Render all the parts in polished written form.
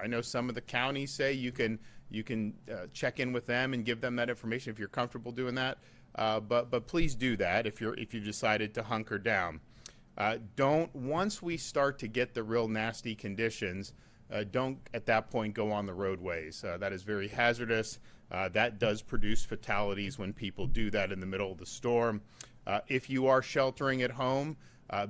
I know some of the counties say you can check in with them and give them that information if you're comfortable doing that. But please do that if you've decided to hunker down. Once we start to get the real nasty conditions, don't at that point go on the roadways. That is very hazardous. That does produce fatalities when people do that in the middle of the storm. If you are sheltering at home,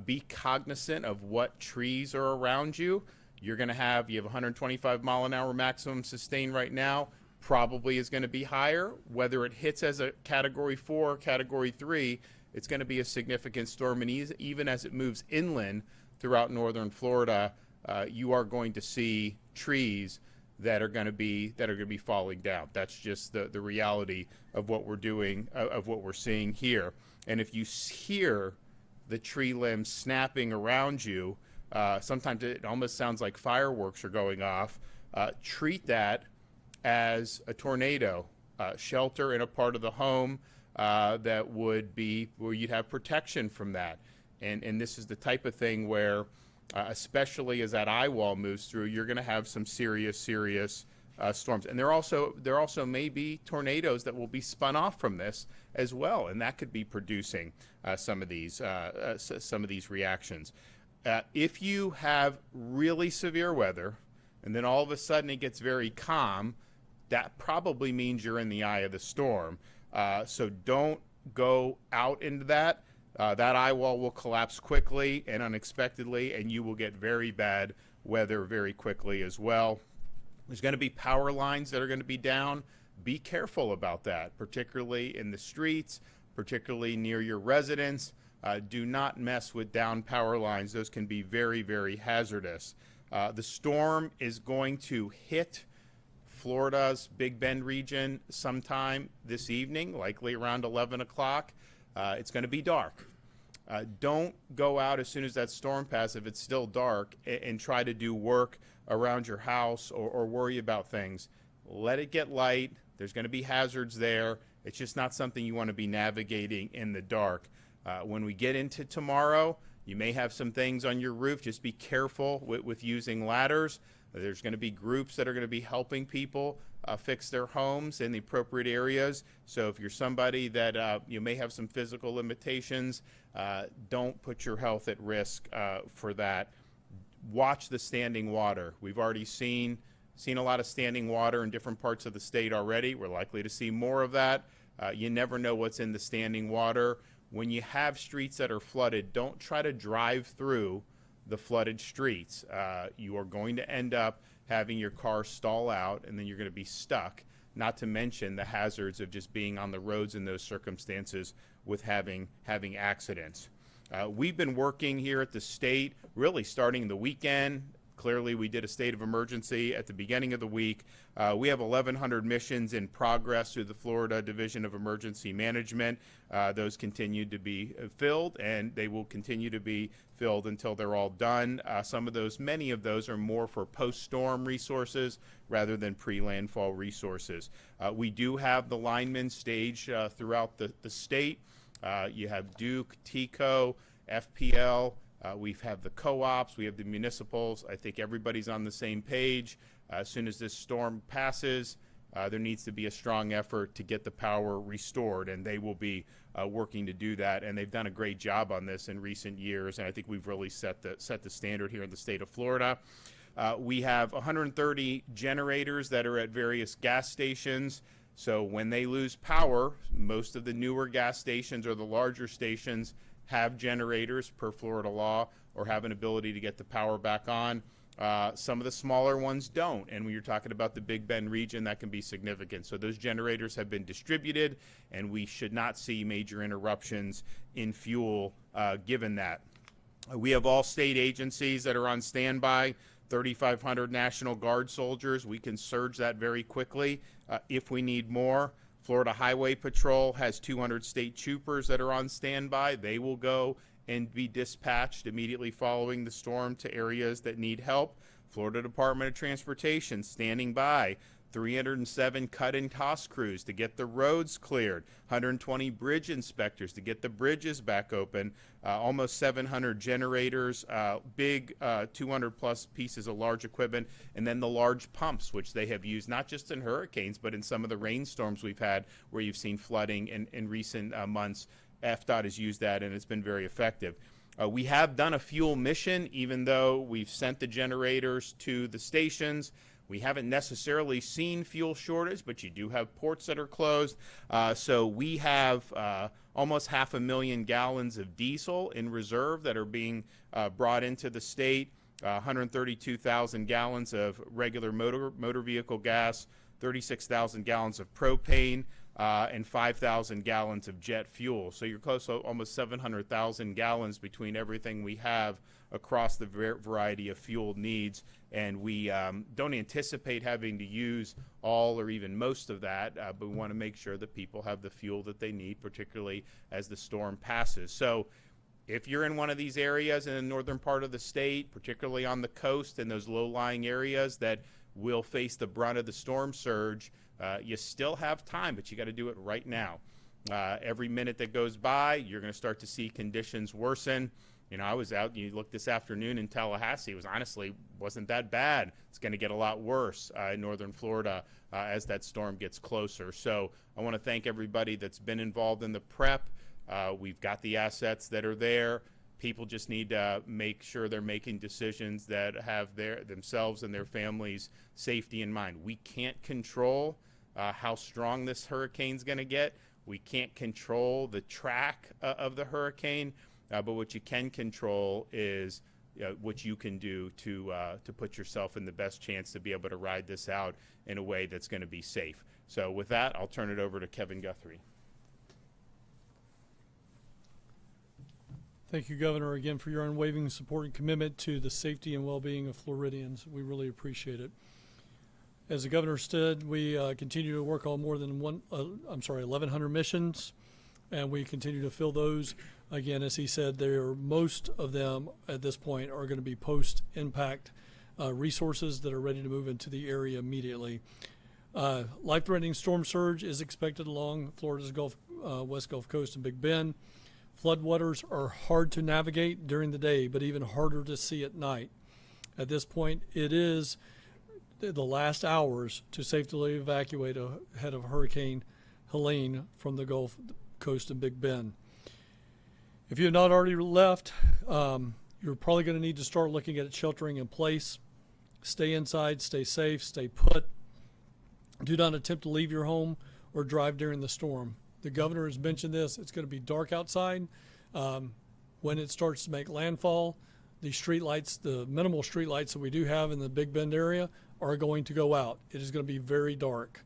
be cognizant of what trees are around you. You have 125 mile an hour maximum sustained right now, probably is going to be higher. Whether it hits as a category 4 or category 3, it's going to be a significant storm, and even as it moves inland throughout northern Florida, you are going to see trees that are going to be falling down. That's just the reality of what we're doing, of what we're seeing here. And if you hear the tree limbs snapping around you, sometimes it almost sounds like fireworks are going off. Treat that as a tornado. Shelter in a part of the home that would be where you'd have protection from that. And this is the type of thing where, especially as that eye wall moves through, you're going to have some serious storms. And there also may be tornadoes that will be spun off from this as well, and that could be producing some of these reactions. If you have really severe weather, and then all of a sudden it gets very calm, that probably means you're in the eye of the storm. So don't go out into that. That eye wall will collapse quickly and unexpectedly, and you will get very bad weather very quickly as well. There's going to be power lines that are going to be down. Be careful about that, particularly in the streets, particularly near your residence. Do not mess with down power lines. Those can be very, very hazardous. The storm is going to hit Florida's Big Bend region sometime this evening, likely around 11 o'clock. It's going to be dark. Don't go out as soon as that storm passes if it's still dark and try to do work around your house or worry about things. Let it get light. There's going to be hazards there. It's just not something you want to be navigating in the dark. When we get into tomorrow, you may have some things on your roof. Just be careful with using ladders. There's going to be groups that are going to be helping people fix their homes in the appropriate areas. So if you're somebody that you may have some physical limitations, don't put your health at risk for that. Watch the standing water. We've already seen a lot of standing water in different parts of the state already. We're likely to see more of that. You never know what's in the standing water. When you have streets that are flooded, don't try to drive through the flooded streets. You are going to end up having your car stall out, and then you're going to be stuck, not to mention the hazards of just being on the roads in those circumstances with having accidents. We've been working here at the state, really starting the weekend. Clearly, we did a state of emergency at the beginning of the week. We have 1,100 missions in progress through the Florida Division of Emergency Management. Those continue to be filled, and they will continue to be filled until they're all done. Many of those are more for post-storm resources rather than pre-landfall resources. We do have the linemen staged throughout the state. You have Duke, TCO, FPL. We have the co-ops, we have the municipals. I think everybody's on the same page. As soon as this storm passes, there needs to be a strong effort to get the power restored, and they will be working to do that. And they've done a great job on this in recent years, and I think we've really set the standard here in the state of Florida. We have 130 generators that are at various gas stations. So when they lose power, most of the newer gas stations or the larger stations have generators per Florida law or have an ability to get the power back on. Some of the smaller ones don't, and when you're talking about the Big Bend region, that can be significant. So those generators have been distributed, and we should not see major interruptions in fuel given that. We have all state agencies that are on standby, 3,500 National Guard soldiers. We can surge that very quickly if we need more. Florida Highway Patrol has 200 state troopers that are on standby. They will go and be dispatched immediately following the storm to areas that need help. Florida Department of Transportation standing by. 307 cut and toss crews to get the roads cleared, 120 bridge inspectors to get the bridges back open, almost 700 generators, big 200 plus pieces of large equipment, and then the large pumps, which they have used not just in hurricanes, but in some of the rainstorms we've had where you've seen flooding in recent months. FDOT has used that, and it's been very effective. We have done a fuel mission, even though we've sent the generators to the stations. We haven't necessarily seen fuel shortage, but you do have ports that are closed. So we have almost 500,000 gallons of diesel in reserve that are being brought into the state, 132,000 gallons of regular motor vehicle gas, 36,000 gallons of propane, and 5,000 gallons of jet fuel. So you're close to almost 700,000 gallons between everything we have across the variety of fuel needs, and we don't anticipate having to use all or even most of that, but we want to make sure that people have the fuel that they need, particularly as the storm passes. So if you're in one of these areas in the northern part of the state, particularly on the coast and those low-lying areas that will face the brunt of the storm surge, you still have time, but you got to do it right now. Every minute that goes by, you're going to start to see conditions worsen. You know, I was out, you looked this afternoon in Tallahassee, it was honestly wasn't that bad. It's going to get a lot worse in northern Florida as that storm gets closer. So I want to thank everybody that's been involved in the prep. We've got the assets that are there. People just need to make sure they're making decisions that have themselves and their families' safety in mind. We can't control how strong this hurricane's going to get. We can't control the track of the hurricane. But what you can control is what you can do to put yourself in the best chance to be able to ride this out in a way that's going to be safe. So with that, I'll turn it over to Kevin Guthrie. Thank you, Governor, again for your unwavering support and commitment to the safety and well-being of Floridians. We really appreciate it. As the Governor said, we continue to work on more than 1,100 missions, and we continue to fill those. Again, as he said, most of them at this point are going to be post-impact resources that are ready to move into the area immediately. Life-threatening storm surge is expected along Florida's West Gulf Coast and Big Bend. Floodwaters are hard to navigate during the day, but even harder to see at night. At this point, it is the last hours to safely evacuate ahead of Hurricane Helene from the Gulf Coast and Big Bend. If you have not already left, you're probably going to need to start looking at sheltering in place. Stay inside, stay safe, stay put. Do not attempt to leave your home or drive during the storm. The governor has mentioned this. It's going to be dark outside. When it starts to make landfall, the street lights, the minimal street lights that we do have in the Big Bend area are going to go out. It is going to be very dark.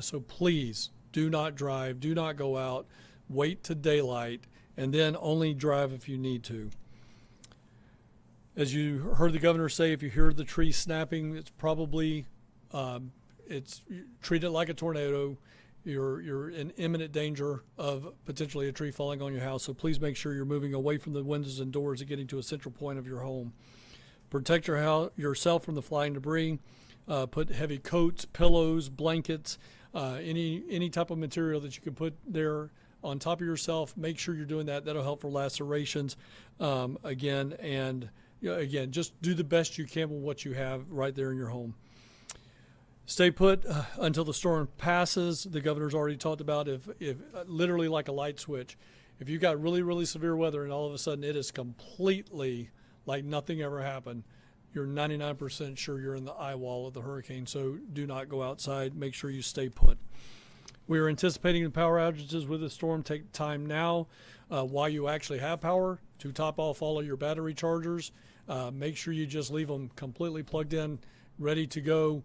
So please do not drive, do not go out, wait to daylight, and then only drive if you need to. As you heard the governor say, if you hear the tree snapping, it's probably, treat it like a tornado. You're in imminent danger of potentially a tree falling on your house, so please make sure you're moving away from the windows and doors and getting to a central point of your home. Protect yourself from the flying debris. Put heavy coats, pillows, blankets, any type of material that you can put there on top of yourself. Make sure you're doing that. That'll help for lacerations again. And again, just do the best you can with what you have right there in your home. Stay put until the storm passes. The governor's already talked about if literally like a light switch. If you got really, really severe weather and all of a sudden it is completely like nothing ever happened, you're 99% sure you're in the eye wall of the hurricane. So do not go outside. Make sure you stay put. We are anticipating the power outages with the storm. Take time now while you actually have power to top off all of your battery chargers. Make sure you just leave them completely plugged in, ready to go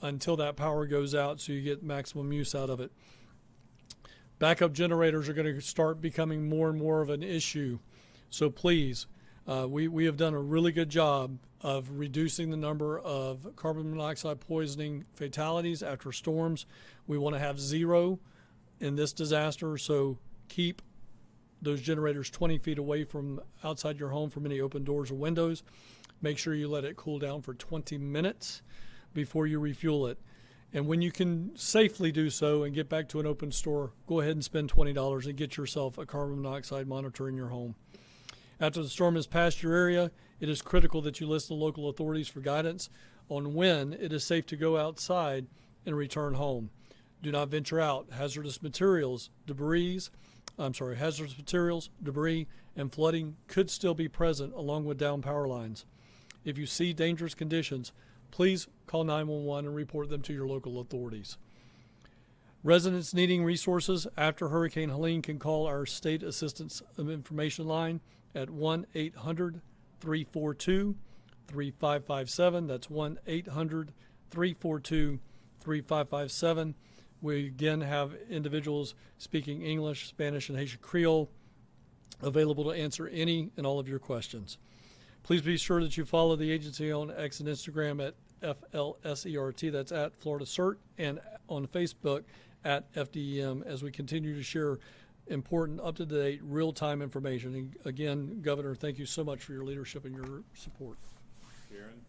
until that power goes out so you get maximum use out of it. Backup generators are going to start becoming more and more of an issue. So please, we have done a really good job of reducing the number of carbon monoxide poisoning fatalities after storms. We want to have 0 in this disaster, so keep those generators 20 feet away from outside your home from any open doors or windows. Make sure you let it cool down for 20 minutes before you refuel it. And when you can safely do so and get back to an open store, go ahead and spend $20 and get yourself a carbon monoxide monitor in your home. After the storm has passed your area, it is critical that you listen to local authorities for guidance on when it is safe to go outside and return home. Do not venture out. Hazardous materials, debris, and flooding could still be present along with down power lines. If you see dangerous conditions, please call 911 and report them to your local authorities. Residents needing resources after Hurricane Helene can call our State Assistance Information Line at 1-800-342-3557. That's 1-800-342-3557. We again have individuals speaking English, Spanish, and Haitian Creole available to answer any and all of your questions. Please be sure that you follow the agency on X and Instagram at FLSERT, that's at Florida CERT, and on Facebook at FDEM as we continue to share important, up-to-date, real-time information. And again, Governor, thank you so much for your leadership and your support. Sharon?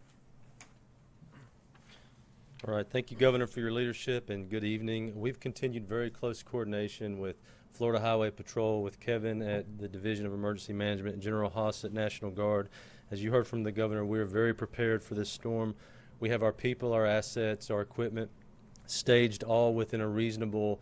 All right, thank you, Governor, for your leadership, and good evening. We've continued very close coordination with Florida Highway Patrol, with Kevin at the Division of Emergency Management, and General Haas at National Guard. As you heard from the Governor, we are very prepared for this storm. We have our people, our assets, our equipment staged all within a reasonable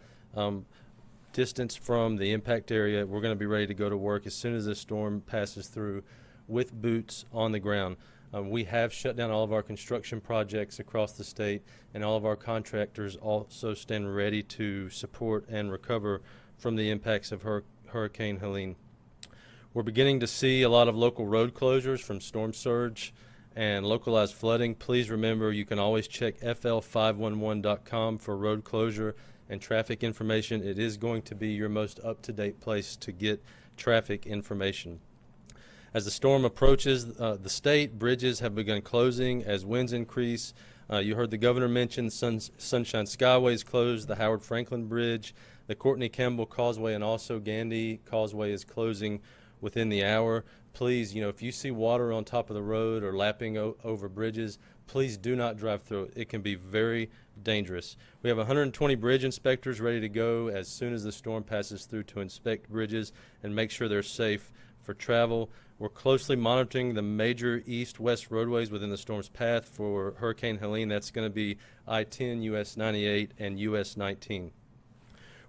distance from the impact area. We're going to be ready to go to work as soon as this storm passes through with boots on the ground. We have shut down all of our construction projects across the state, and all of our contractors also stand ready to support and recover from the impacts of Hurricane Helene. We're beginning to see a lot of local road closures from storm surge and localized flooding. Please remember, you can always check fl511.com for road closure and traffic information. It is going to be your most up-to-date place to get traffic information. As the storm approaches the state, bridges have begun closing as winds increase. You heard the Governor mention Sunshine Skyway is closed, the Howard Franklin Bridge, the Courtney Campbell Causeway, and also Gandy Causeway is closing within the hour. Please, if you see water on top of the road or lapping over bridges, please do not drive through it. It can be very dangerous. We have 120 bridge inspectors ready to go as soon as the storm passes through to inspect bridges and make sure they're safe for travel. We're closely monitoring the major east-west roadways within the storm's path for Hurricane Helene. That's going to be I-10, US 98, and US 19.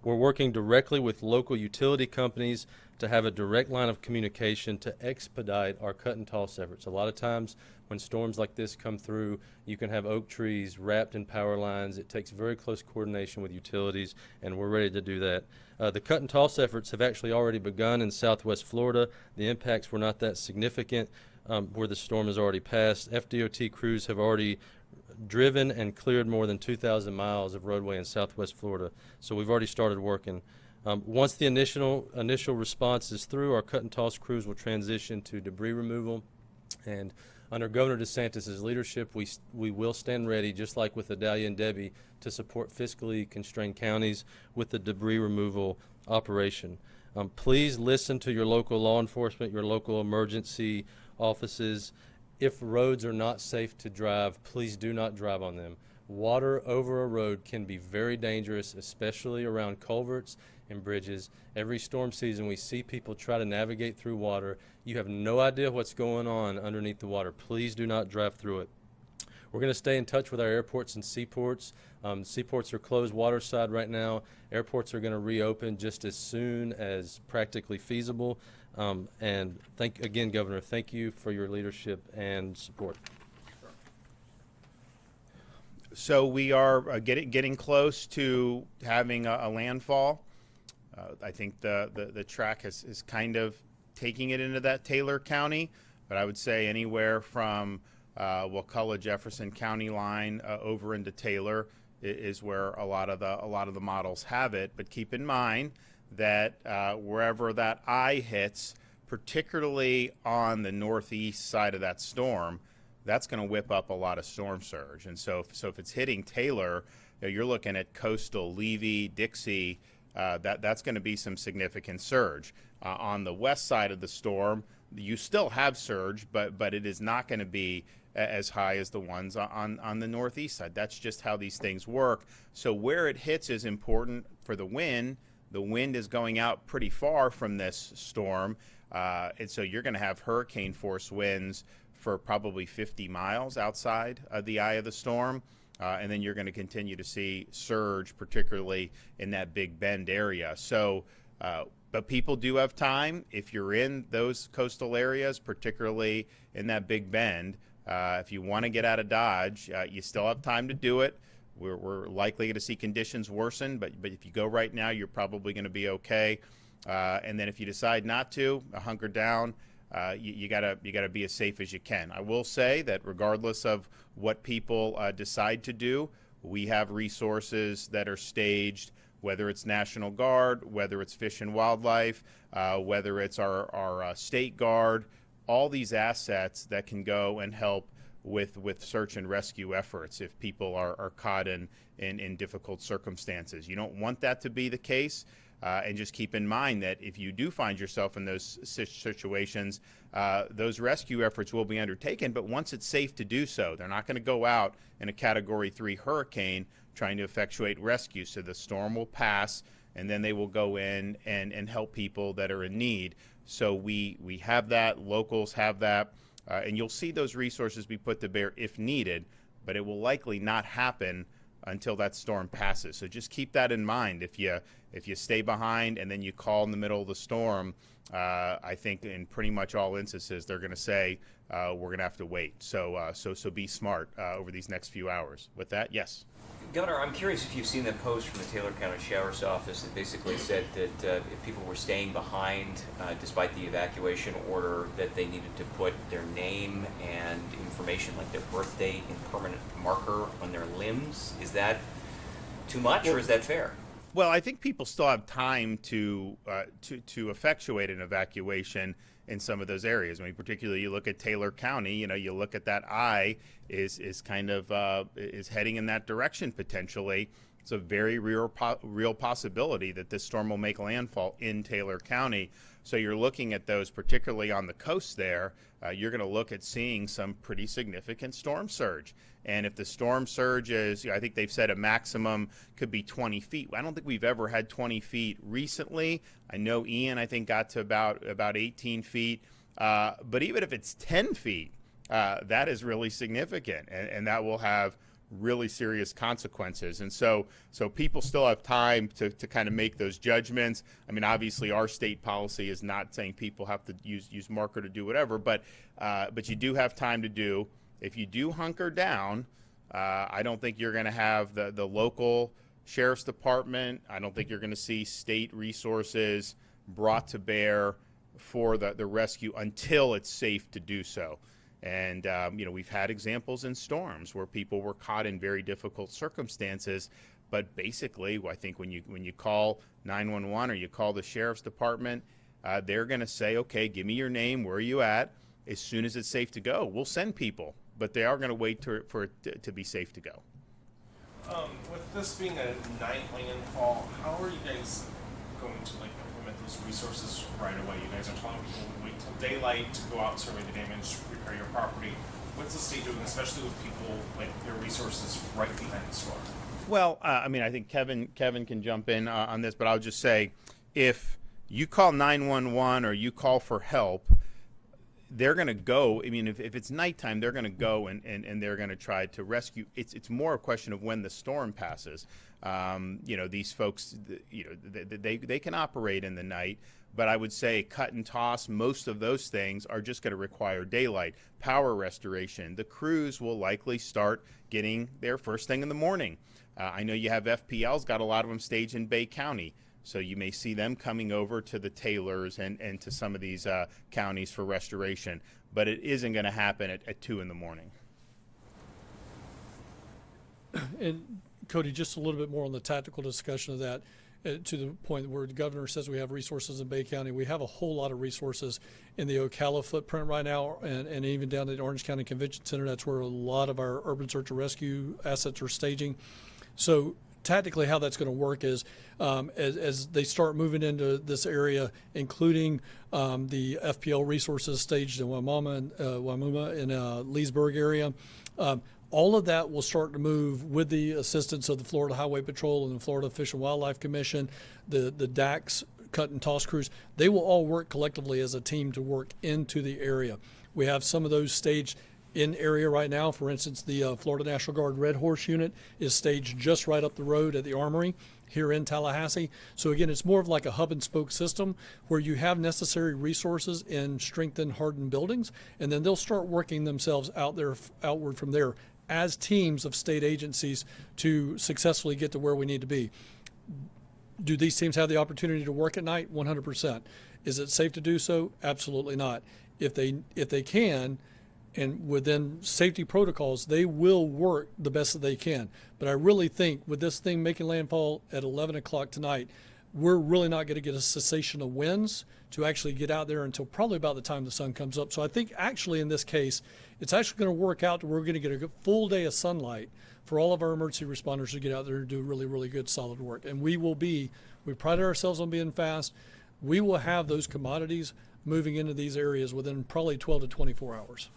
We're working directly with local utility companies to have a direct line of communication to expedite our cut and toss efforts. A lot of times when storms like this come through, you can have oak trees wrapped in power lines. It takes very close coordination with utilities, and we're ready to do that. The cut and toss efforts have actually already begun in southwest Florida. The impacts were not that significant where the storm has already passed. FDOT crews have already driven and cleared more than 2,000 miles of roadway in southwest Florida. So we've already started working. Once the initial response is through, our cut and toss crews will transition to debris removal. And under Governor DeSantis' leadership, we will stand ready, just like with Adalia and Debbie, to support fiscally constrained counties with the debris removal operation. Please listen to your local law enforcement, your local emergency offices. If roads are not safe to drive, please do not drive on them. Water over a road can be very dangerous, especially around culverts and bridges. Every storm season, we see people try to navigate through water. You have no idea what's going on underneath the water. Please do not drive through it. We're going to stay in touch with our airports and seaports. Seaports are closed waterside right now. Airports are going to reopen just as soon as practically feasible. And again, Governor, thank you for your leadership and support. So we are getting close to having a landfall. I think the track is kind of taking it into that Taylor County, but I would say anywhere from Wakulla Jefferson County line over into Taylor is where a lot of the models have it. But keep in mind that wherever that eye hits, particularly on the northeast side of that storm, that's going to whip up a lot of storm surge. And so if it's hitting Taylor, you're looking at coastal Levy, Dixie. That's going to be some significant surge. On the west side of the storm, you still have surge, but it is not going to be as high as the ones on the northeast side. That's just how these things work. So where it hits is important for the wind. The wind is going out pretty far from this storm, and so you're going to have hurricane force winds for probably 50 miles outside of the eye of the storm. And then you're going to continue to see surge, particularly in that Big Bend area. So, but people do have time. If you're in those coastal areas, particularly in that Big Bend, if you want to get out of Dodge, you still have time to do it. We're likely to see conditions worsen, but if you go right now, you're probably going to be okay. And then if you decide not to, hunker down. You gotta be as safe as you can. I will say that regardless of what people decide to do, we have resources that are staged, whether it's National Guard, whether it's Fish and Wildlife, whether it's our State Guard, all these assets that can go and help with search and rescue efforts if people are caught in difficult circumstances. You don't want that to be the case. And just keep in mind that if you do find yourself in those situations, those rescue efforts will be undertaken. But once it's safe to do so, they're not going to go out in a Category 3 hurricane trying to effectuate rescue. So the storm will pass, and then they will go in and help people that are in need. So we have that, locals have that, and you'll see those resources be put to bear if needed, but it will likely not happen until that storm passes. So just keep that in mind. If you stay behind and then you call in the middle of the storm, I think in pretty much all instances they're going to say we're going to have to wait. So be smart over these next few hours. With that, yes. Governor, I'm curious if you've seen that post from the Taylor County Sheriff's Office that basically said that if people were staying behind despite the evacuation order, that they needed to put their name and information like their birth date and permanent marker on their limbs. Is that too much, or is that fair? Well, I think people still have time to effectuate an evacuation in some of those areas. I mean, particularly you look at Taylor County, you look at that eye is kind of is heading in that direction potentially. It's a very real possibility that this storm will make landfall in Taylor County. So you're looking at those, particularly on the coast there, you're going to look at seeing some pretty significant storm surge. And if the storm surge is, I think they've said a maximum could be 20 feet. I don't think we've ever had 20 feet recently. I know Ian, I think, got to about 18 feet. But even if it's 10 feet, that is really significant. And that will have really serious consequences. And so people still have time to kind of make those judgments. I mean, obviously our state policy is not saying people have to use marker to do whatever, but you do have time to do. If you do hunker down, I don't think you're going to have the local sheriff's department. I don't think you're going to see state resources brought to bear for the rescue until it's safe to do so. And, we've had examples in storms where people were caught in very difficult circumstances. But basically, I think when you call 911 or you call the sheriff's department, they're going to say, okay, give me your name, where are you at? As soon as it's safe to go, we'll send people. But they are going to wait for it to be safe to go. With this being a night landfall, how are you guys going to implement those resources right away? You guys are telling people to wait till daylight to go out and survey the damage, repair your property. What's the state doing, especially with people their resources right behind the storm? Well, I think Kevin can jump in on this, but I'll just say, if you call 911 or you call for help, they're going to go. I mean, if it's nighttime, they're going to go and they're going to try to rescue. It's more a question of when the storm passes. These folks, they can operate in the night, but I would say cut and toss, most of those things are just going to require daylight. Power restoration, the crews will likely start getting there first thing in the morning. I know you have FPLs, got a lot of them staged in Bay County. So you may see them coming over to the Taylors and to some of these counties for restoration. But it isn't going to happen at 2 in the morning. And Cody, just a little bit more on the tactical discussion of that, to the point where the governor says we have resources in Bay County. We have a whole lot of resources in the Ocala footprint right now, and even down at Orange County Convention Center. That's where a lot of our urban search and rescue assets are staging. So tactically how that's going to work is as they start moving into this area, including the FPL resources staged in Wamuma and Leesburg area. All of that will start to move with the assistance of the Florida Highway Patrol and the Florida Fish and Wildlife Commission, the DACS cut and toss crews. They will all work collectively as a team to work into the area. We have some of those staged in area right now. For instance, the Florida National Guard Red Horse unit is staged just right up the road at the Armory here in Tallahassee. So again, it's more of like a hub and spoke system where you have necessary resources in strengthened, hardened buildings, and then they'll start working themselves outward from there as teams of state agencies to successfully get to where we need to be. Do these teams have the opportunity to work at night? 100%. Is it safe to do so? Absolutely not. If they can, and within safety protocols, they will work the best that they can. But I really think with this thing making landfall at 11 o'clock tonight, we're really not going to get a cessation of winds to actually get out there until probably about the time the sun comes up. So I think actually in this case, it's actually going to work out to where we're going to get a full day of sunlight for all of our emergency responders to get out there and do really, really good, solid work. And we pride ourselves on being fast. We will have those commodities moving into these areas within probably 12 to 24 hours.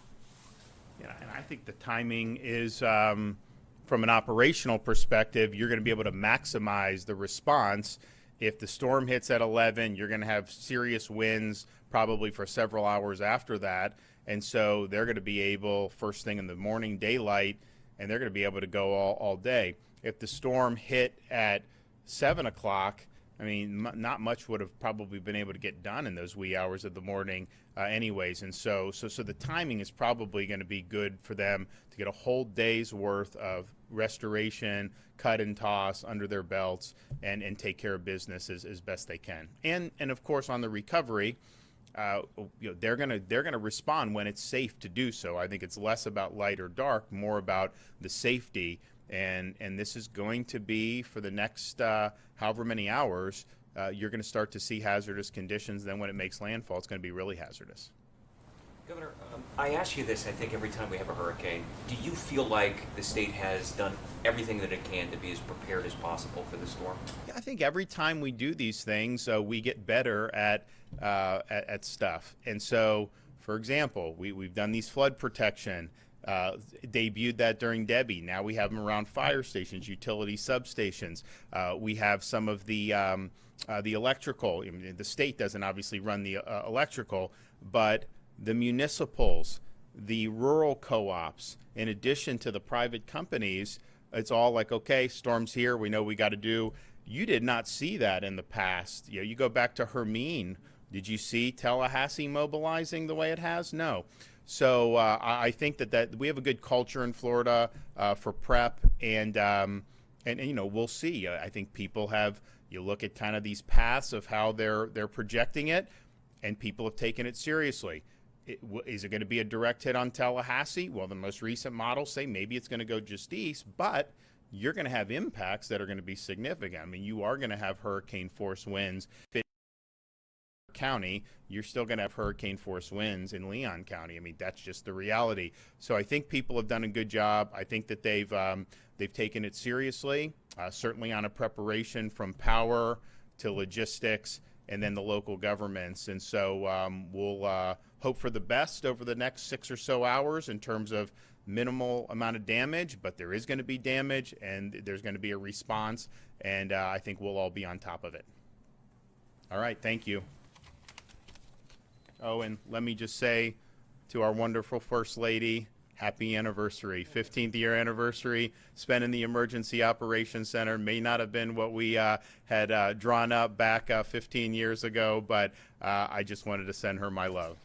Yeah, and I think the timing is, from an operational perspective, you're going to be able to maximize the response. If the storm hits at 11, you're going to have serious winds probably for several hours after that. And so they're going to be able, first thing in the morning, daylight, and they're going to be able to go all day. If the storm hit at 7 o'clock, I mean, not much would have probably been able to get done in those wee hours of the morning anyways. And so the timing is probably going to be good for them to get a whole day's worth of restoration, cut and toss under their belts and take care of business as best they can. And of course, on the recovery, they're gonna respond when it's safe to do so. I think it's less about light or dark, more about the safety. And this is going to be for the next however many hours, you're going to start to see hazardous conditions. Then when it makes landfall, it's going to be really hazardous. Governor, I ask you this, I think, every time we have a hurricane. Do you feel like the state has done everything that it can to be as prepared as possible for the storm? Yeah, I think every time we do these things, we get better at stuff. And so, for example, we've done these flood protection. Debuted that during Debbie. Now we have them around fire stations, utility substations. We have some of the electrical. I mean, the state doesn't obviously run the electrical, but the municipals, the rural co-ops, in addition to the private companies, it's all like, okay, storm's here. We know we got to do. You did not see that in the past. You go back to Hermine. Did you see Tallahassee mobilizing the way it has? No. So I think that we have a good culture in Florida for prep, and we'll see. I think people have. You look at kind of these paths of how they're projecting it, and people have taken it seriously. Is it going to be a direct hit on Tallahassee? Well, the most recent models say maybe it's going to go just east, but you're going to have impacts that are going to be significant. I mean, you are going to have hurricane force winds. County, you're still going to have hurricane force winds in Leon County. I mean, that's just the reality. So I think people have done a good job. I think that they've taken it seriously, certainly on a preparation from power to logistics and then the local governments. And so we'll hope for the best over the next 6 or so hours in terms of minimal amount of damage, but there is going to be damage and there's going to be a response, and I think we'll all be on top of it. All right, thank you. Oh, and let me just say to our wonderful First Lady, happy anniversary, 15th year anniversary, spent in the Emergency Operations Center. May not have been what we had drawn up back 15 years ago, but I just wanted to send her my love.